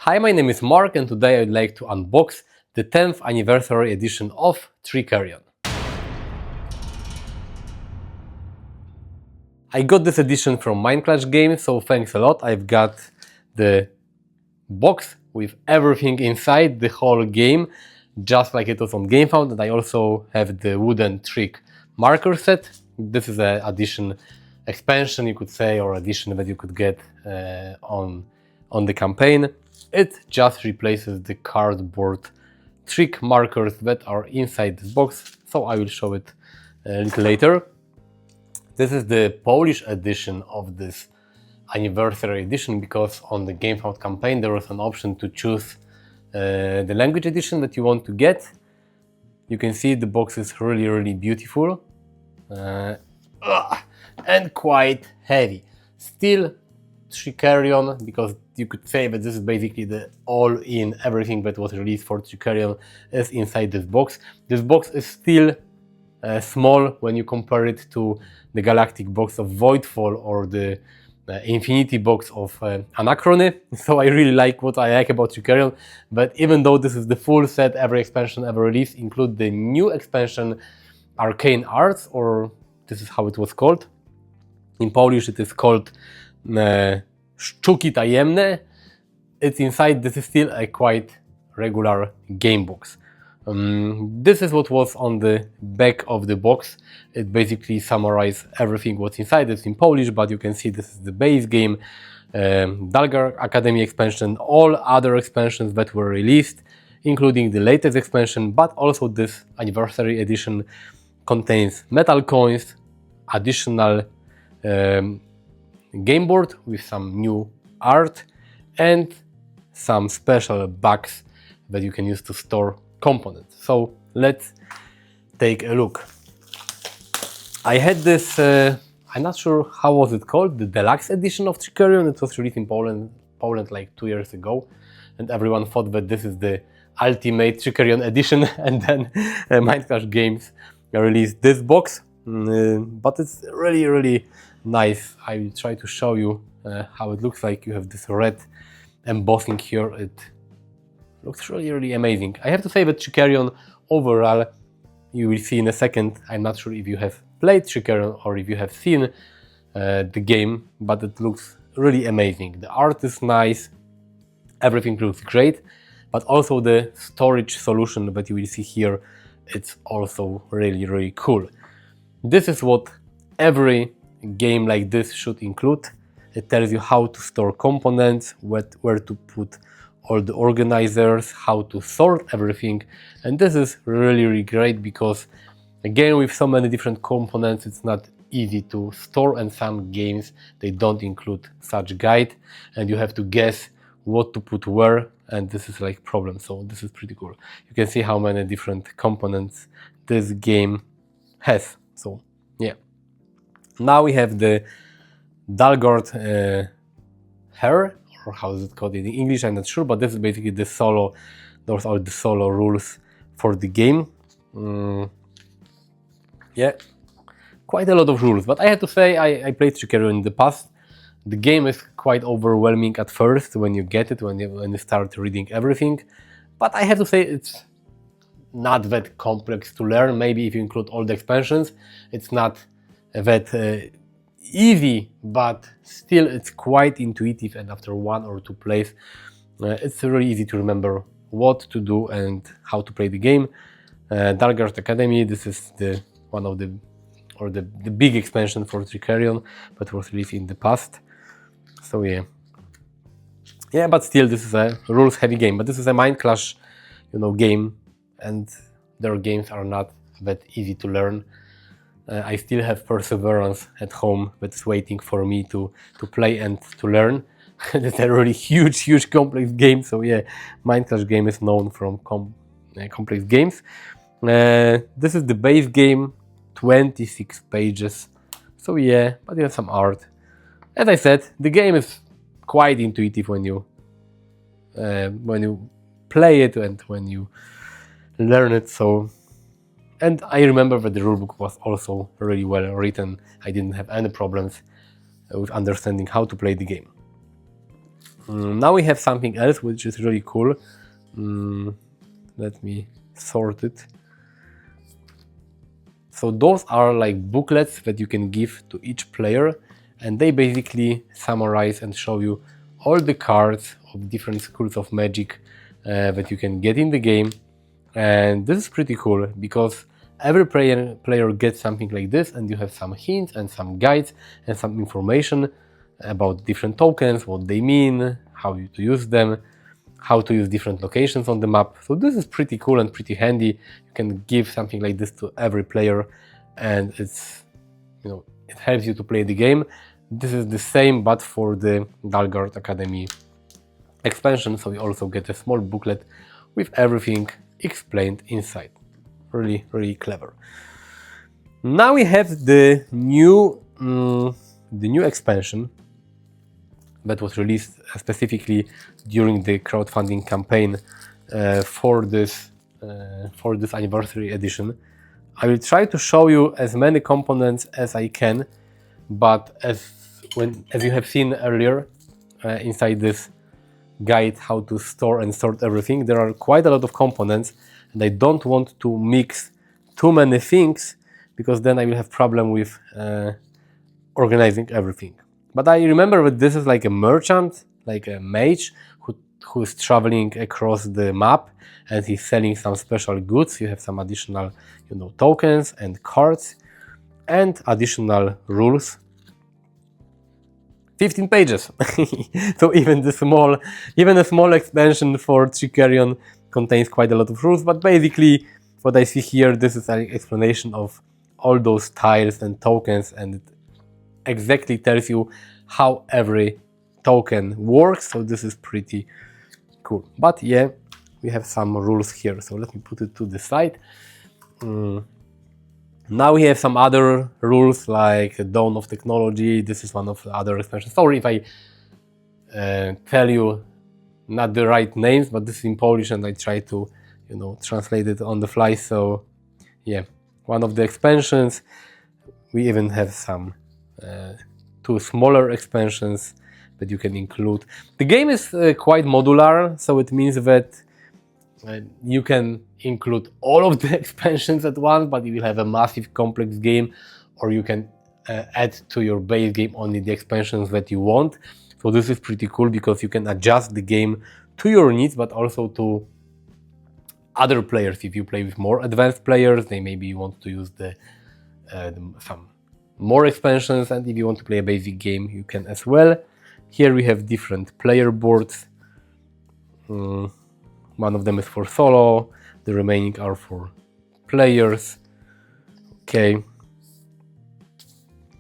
Hi, my name is Mark and today I'd like to unbox the 10th anniversary edition of Trickerion. I got this edition from Minecraft Games, so thanks a lot. I've got the box with everything inside, the whole game, just like it was on GameFound, and I also have the wooden trick marker set. This is an addition, expansion you could say, or addition that you could get on the campaign. It just replaces the cardboard trick markers that are inside this box, so I will show it a little later. This is the Polish edition of this anniversary edition, because on the GameFound campaign there was an option to choose the language edition that you want to get. You can see the box is really beautiful and quite heavy. Still Trickerion, because you could say that this is basically the all-in, everything that was released for Trickerion is inside this box. This box is still small when you compare it to the Galactic box of Voidfall or the Infinity box of Anachrony. So I really like what I like about Trickerion, but even though this is the full set, every expansion ever released include the new expansion Arcane Arts, or this is how it was called. In Polish it is called Sztuki Tajemne. It's inside, this is still a quite regular game box. This is what was on the back of the box. It basically summarizes everything what's inside. It's in Polish, but you can see this is the base game, Dahlgaard Academy expansion, all other expansions that were released, including the latest expansion, but also this anniversary edition contains metal coins, additional game board with some new art, and some special bags that you can use to store components. So let's take a look. I had this, I'm not sure how was it called, the deluxe edition of Trickerion. It was released in Poland like 2 years ago, and everyone thought that this is the ultimate Trickerion edition, and then Minecraft Games released this box. But it's really nice. I will try to show you how it looks like. You have this red embossing here. It looks really amazing. I have to say that Trickerion overall, you will see in a second, I'm not sure if you have played Trickerion or if you have seen the game, but it looks really amazing. The art is nice, everything looks great, but also the storage solution that you will see here, it's also really cool. This is what every game like this should include. It tells you how to store components, where to put all the organizers, how to sort everything, and this is really great because, again, with so many different components, it's not easy to store, and some games they don't include such guide, and you have to guess what to put where, and this is like problem. So this is pretty cool. You can see how many different components this game has. So yeah, now we have the Dahlgaard hair, or how is it called in English, I'm not sure, but this is basically the solo, those are the solo rules for the game. Yeah, quite a lot of rules, but I have to say I played Trickerion in the past. The game is quite overwhelming at first when you get it, when you start reading everything, but I have to say it's not that complex to learn. Maybe if you include all the expansions, it's not that easy, but still it's quite intuitive, and after 1 or 2 plays it's really easy to remember what to do and how to play the game. Dahlgaard Academy, this is the one of the big expansion for Trickerion that was released in the past. So yeah, but still this is a rules heavy game, but this is a Minecraft, game, and their games are not that easy to learn. I still have Perseverance at home that's waiting for me to play and to learn. It's a really huge complex game, so yeah, Minecraft game is known from complex games. This is the base game, 26 pages, so yeah, but you have some art. As I said, the game is quite intuitive when you play it and when you learn it. So, and I remember that the rulebook was also really well written. I didn't have any problems with understanding how to play the game. Now we have something else which is really cool. Let me sort it. So those are like booklets that you can give to each player, and they basically summarize and show you all the cards of different schools of magic that you can get in the game. And this is pretty cool because every player gets something like this, and you have some hints and some guides and some information about different tokens, what they mean, how to use them, how to use different locations on the map. So this is pretty cool and pretty handy. You can give something like this to every player, and it's, you know, it helps you to play the game. This is the same but for the Dahlgaard Academy expansion, so you also get a small booklet with everything explained inside. Really, really clever. Now we have the new expansion that was released specifically during the crowdfunding campaign for this anniversary edition. I will try to show you as many components as I can, but as you have seen earlier inside this guide how to store and sort everything, there are quite a lot of components, and I don't want to mix too many things because then I will have problem with organizing everything. But I remember that this is like a merchant, like a mage who is traveling across the map, and he's selling some special goods. You have some additional, you know, tokens and cards and additional rules. 15 pages. So even a small expansion for Trickerion contains quite a lot of rules, but basically what I see here, this is an explanation of all those tiles and tokens, and it exactly tells you how every token works. So this is pretty cool. But yeah, we have some rules here, so let me put it to the side. Now we have some other rules like Dawn of Technology. This is one of the other expansions. Sorry if I tell you not the right names, but this is in Polish and I try to, you know, translate it on the fly. So yeah, one of the expansions. We even have some two smaller expansions that you can include. The game is quite modular, so it means that you can include all of the expansions at once, but you will have a massive complex game, or you can add to your base game only the expansions that you want. So this is pretty cool because you can adjust the game to your needs, but also to other players. If you play with more advanced players, they maybe want to use some more expansions, and if you want to play a basic game, you can as well. Here we have different player boards. One of them is for solo, the remaining are for players. Okay.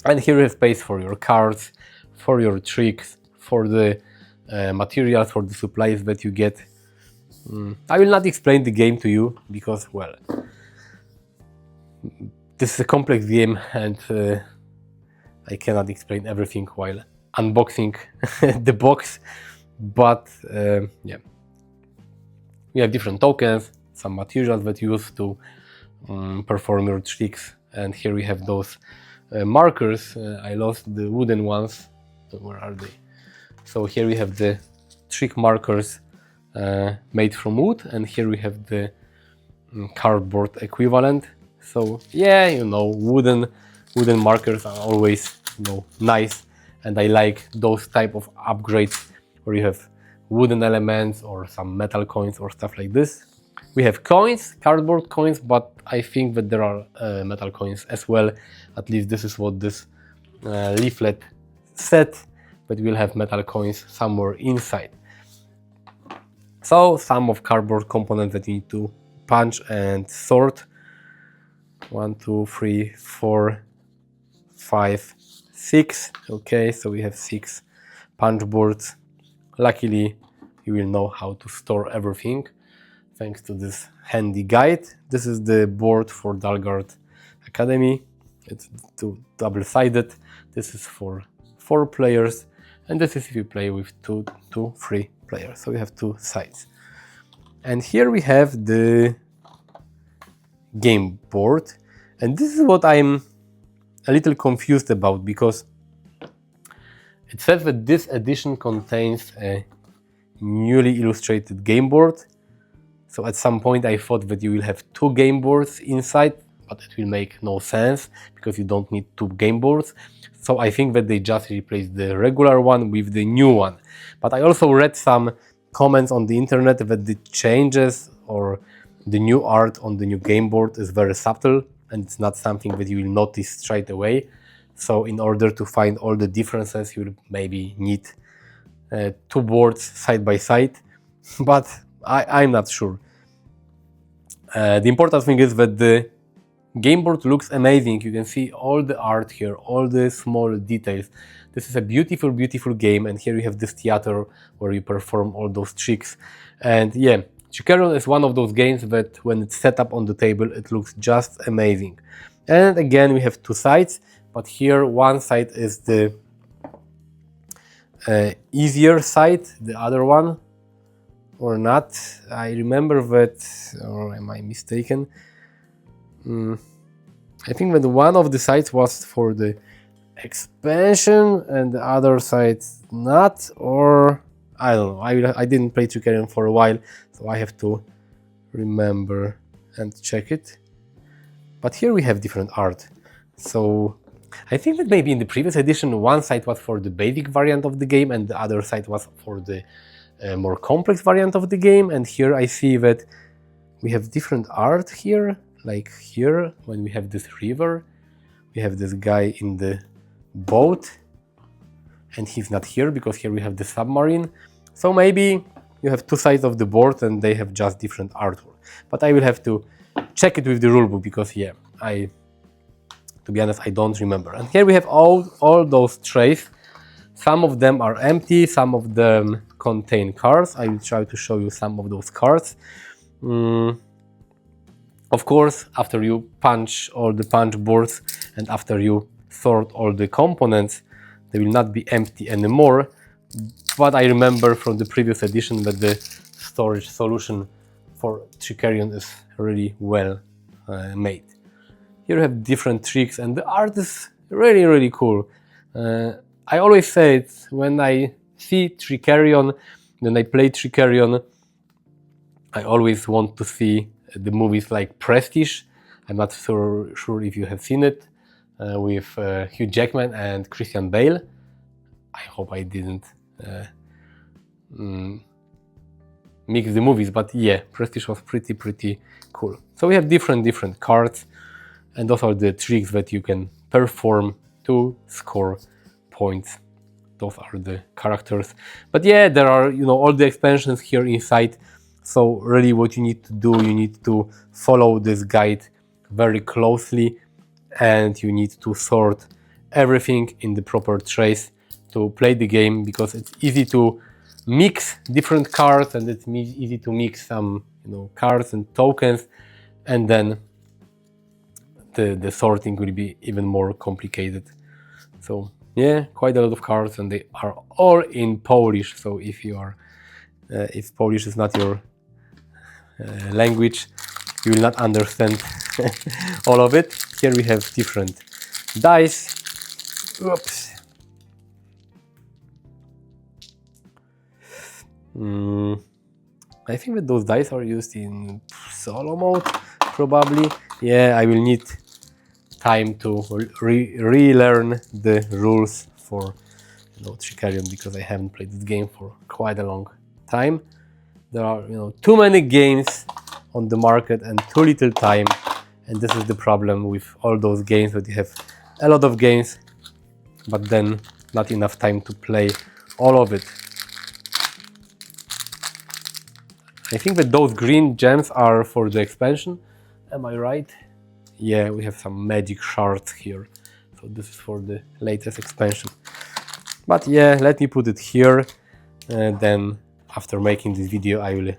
And here you have space for your cards, for your tricks, for the materials, for the supplies that you get. I will not explain the game to you because, well, this is a complex game and I cannot explain everything while unboxing the box. But yeah, we have different tokens, some materials that you use to perform your tricks, and here we have those markers. I lost the wooden ones. So where are they? So here we have the trick markers made from wood, and here we have the cardboard equivalent. So yeah, you know, wooden markers are always, you know, nice, and I like those type of upgrades where you have wooden elements or some metal coins or stuff like this. We have coins, cardboard coins, but I think that there are metal coins as well. At least this is what this leaflet said, but we'll have metal coins somewhere inside. So some of cardboard components that you need to punch and sort. 1, 2, 3, 4, 5, 6. Okay, so we have 6 punch boards. Luckily, you will know how to store everything thanks to this handy guide. This is the board for Dahlgaard Academy. It's double-sided. This is for 4 players, and this is if you play with 2, 3 players. So we have 2 sides. And here we have the game board, and this is what I'm a little confused about, because it says that this edition contains newly illustrated game board. So at some point I thought that you will have 2 game boards inside, but it will make no sense because you don't need 2 game boards. So I think that they just replaced the regular one with the new one. But I also read some comments on the internet that the changes or the new art on the new game board is very subtle and it's not something that you will notice straight away. So in order to find all the differences, you will maybe need 2 boards side by side, but I'm not sure. The important thing is that the game board looks amazing. You can see all the art here, all the small details. This is a beautiful, beautiful game, and here you have this theater where you perform all those tricks. And yeah, Trickerion is one of those games that when it's set up on the table, it looks just amazing. And again, we have 2 sides, but here one side is the easier side, the other one, or not. I remember that, or am I mistaken? I think that one of the sides was for the expansion and the other side not, or I don't know. I didn't play Trickerion for a while, so I have to remember and check it. But here we have different art. So I think that maybe in the previous edition one side was for the basic variant of the game and the other side was for the more complex variant of the game. And here I see that we have different art here. Like here, when we have this river, we have this guy in the boat, and he's not here because here we have the submarine. So maybe you have 2 sides of the board and they have just different artwork. But I will have to check it with the rulebook because yeah, to be honest, I don't remember. And here we have all those trays. Some of them are empty, some of them contain cards. I will try to show you some of those cards. Of course, after you punch all the punch boards and after you sort all the components, they will not be empty anymore. But I remember from the previous edition that the storage solution for Trickerion is really well made. Here you have different tricks and the art is really, really cool. I always say it, when I see Trickerion, when I play Trickerion, I always want to see the movies like Prestige. I'm not sure if you have seen it, with Hugh Jackman and Christian Bale. I hope I didn't mix the movies, but yeah, Prestige was pretty cool. So we have different cards, and those are the tricks that you can perform to score points. Those are the characters. But yeah, there are, you know, all the expansions here inside. So really what you need to do, you need to follow this guide very closely and you need to sort everything in the proper trays to play the game, because it's easy to mix different cards and it's easy to mix some, you know, cards and tokens, and then the sorting will be even more complicated. So yeah, quite a lot of cards, and they are all in Polish. So if you are, if Polish is not your language, you will not understand all of it. Here we have different dice. Oops. I think that those dice are used in solo mode, probably. Yeah, I will need time to relearn the rules for, you know, Trickerion, because I haven't played this game for quite a long time. There are, you know, too many games on the market and too little time, and this is the problem with all those games, that you have a lot of games but then not enough time to play all of it. I think that those green gems are for the expansion. Am I right? Yeah, we have some magic shards here. So this is for the latest expansion. But yeah, let me put it here. Then after making this video, I will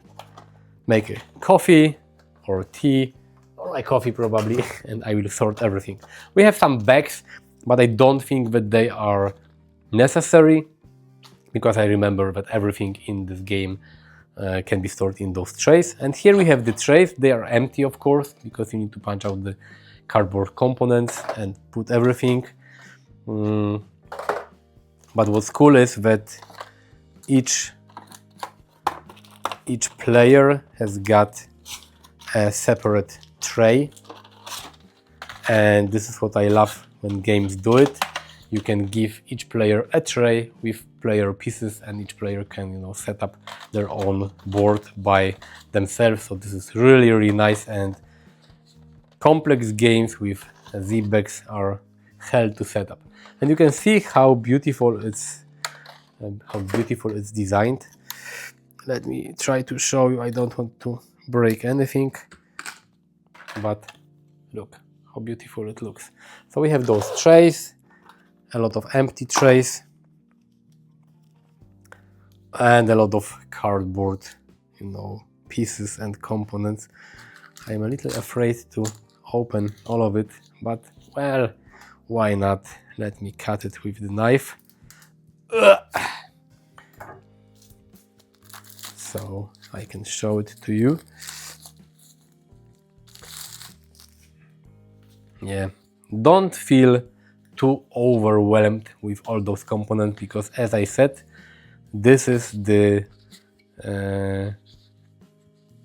make a coffee or tea, or my coffee probably, and I will sort everything. We have some bags, but I don't think that they are necessary, because I remember that everything in this game can be stored in those trays. And here we have the trays. They are empty, of course, because you need to punch out the cardboard components and put everything. But what's cool is that each each player has got a separate tray, and this is what I love when games do it. You can give each player a tray with player pieces, and each player can, you know, set up their own board by themselves. So this is really, really nice, and complex games with Z-bags are hell to set up. And you can see how beautiful it's designed. Let me try to show you. I don't want to break anything, but look how beautiful it looks. So we have those trays, a lot of empty trays, and a lot of cardboard, you know, pieces and components. I'm a little afraid to open all of it, but well, why not? Let me cut it with the knife. So I can show it to you. Yeah, don't feel too overwhelmed with all those components, because as I said, this is the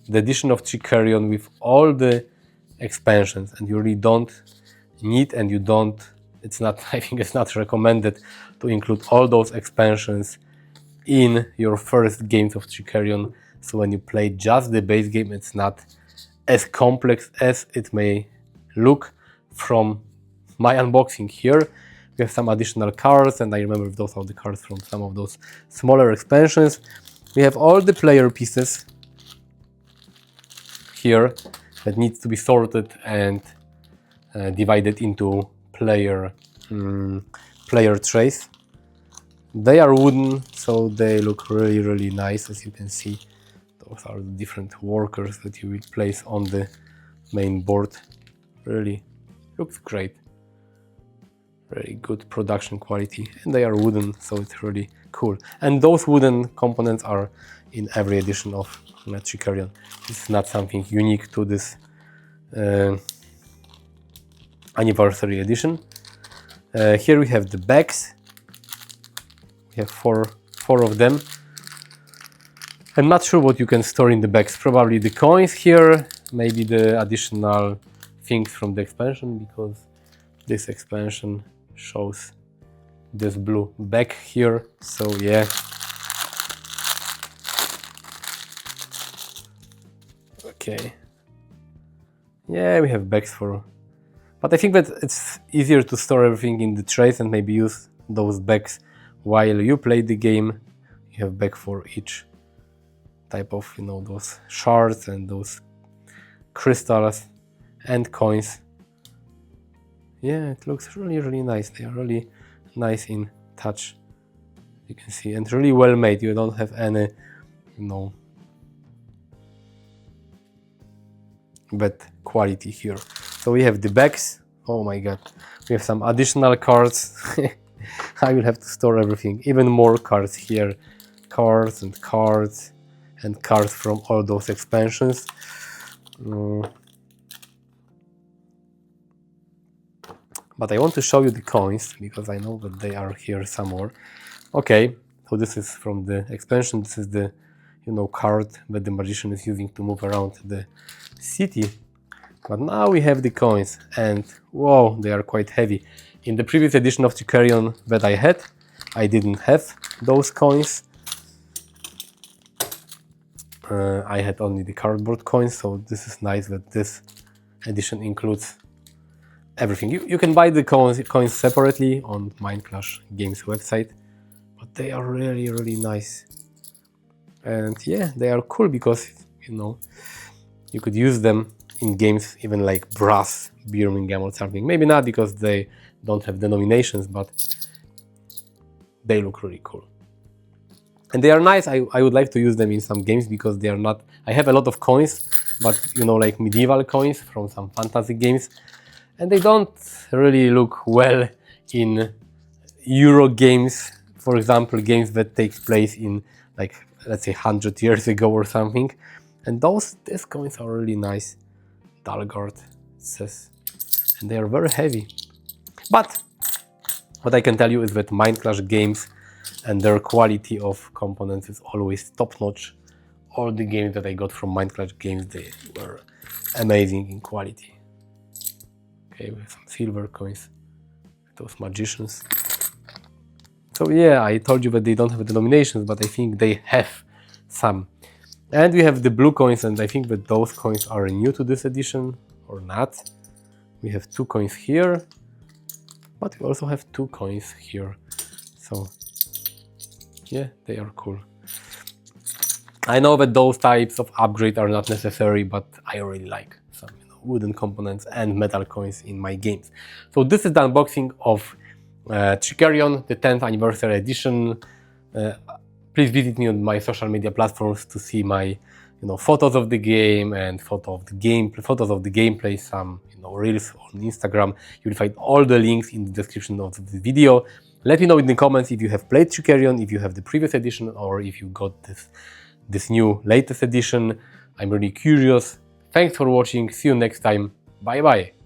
edition of Trickerion with all the expansions, and you really don't need, and you don't, it's not, I think it's not recommended to include all those expansions in your first games of Trickerion. So when you play just the base game, it's not as complex as it may look from my unboxing here. We have some additional cards, and I remember those are the cards from some of those smaller expansions. We have all the player pieces here that needs to be sorted and divided into player trays. They are wooden, so they look really, really nice. As you can see, those are the different workers that you will place on the main board. Really looks great. Very good production quality, and they are wooden, so it's really cool. And those wooden components are in every edition of Trickerion. It's not something unique to this anniversary edition. Here we have the bags. We have four of them. I'm not sure what you can store in the bags. Probably the coins here, maybe the additional things from the expansion, because this expansion shows this blue bag here. So yeah. Okay. Yeah, we have bags for, but I think that it's easier to store everything in the trays and maybe use those bags while you play the game. You have bag for each type of, you know, those shards and those crystals and coins. Yeah, it looks really, really nice. They are really nice in touch, you can see, and really well made. You don't have any, you know, bad quality here. So we have the bags. Oh my god, we have some additional cards. I will have to store everything, even more cards here, cards and cards and cards from all those expansions. But I want to show you the coins, because I know that they are here somewhere. Okay, so this is from the expansion. This is the, you know, card that the magician is using to move around the city. But now we have the coins, and whoa, they are quite heavy. In the previous edition of Trickerion that I had, I didn't have those coins. I had only the cardboard coins, so this is nice that this edition includes everything. You can buy the coins separately on Minecraft Games website, but they are really, really nice. And yeah, they are cool because, you know, you could use them in games even like Brass, Birmingham or something. Maybe not, because they don't have denominations, but they look really cool. And they are nice. I would like to use them in some games, because they are not, I have a lot of coins, but, you know, like medieval coins from some fantasy games, and they don't really look well in Euro games. For example, games that take place in, like, let's say 100 years ago or something. And these coins are really nice. Dahlgaard, it says, and they are very heavy. But what I can tell you is that Minecraft games and their quality of components is always top-notch, all the games that I got from Minecraft games, they were amazing in quality. Okay, we have some silver coins, those magicians. So yeah, I told you that they don't have denominations, but I think they have some. And we have the blue coins, and I think that those coins are new to this edition, or not. We have 2 coins here, but we also have 2 coins here. So yeah, they are cool. I know that those types of upgrade are not necessary, but I really like some wooden components and metal coins in my games. So this is the unboxing of Trickerion, the 10th anniversary edition. Please visit me on my social media platforms to see my photos of the game and photos of the gameplay, some reels on Instagram. You'll find all the links in the description of the video. Let me know in the comments if you have played Trickerion, if you have the previous edition, or if you got this new latest edition. I'm really curious. Thanks for watching. See you next time. Bye bye.